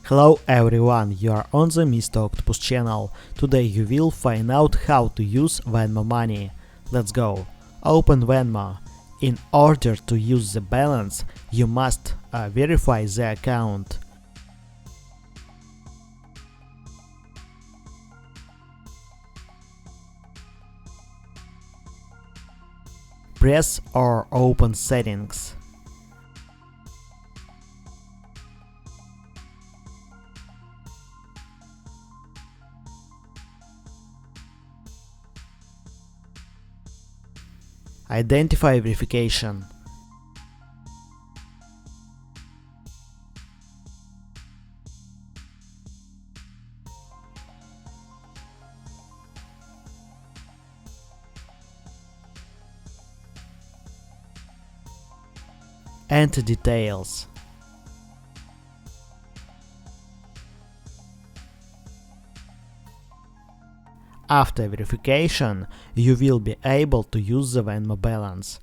Hello everyone, you are on the Mr. Octopus channel. Today you will find out how to use Venmo Money. Let's go. Open Venmo. In order to use the balance, you must verify the account. Press or open settings. Identify verification. Enter details. After verification, you will be able to use the Venmo balance.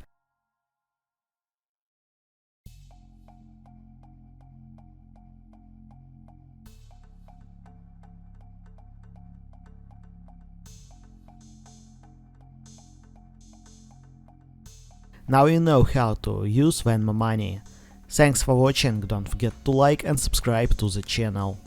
Now you know how to use Venmo Money. Thanks for watching, don't forget to like and subscribe to the channel.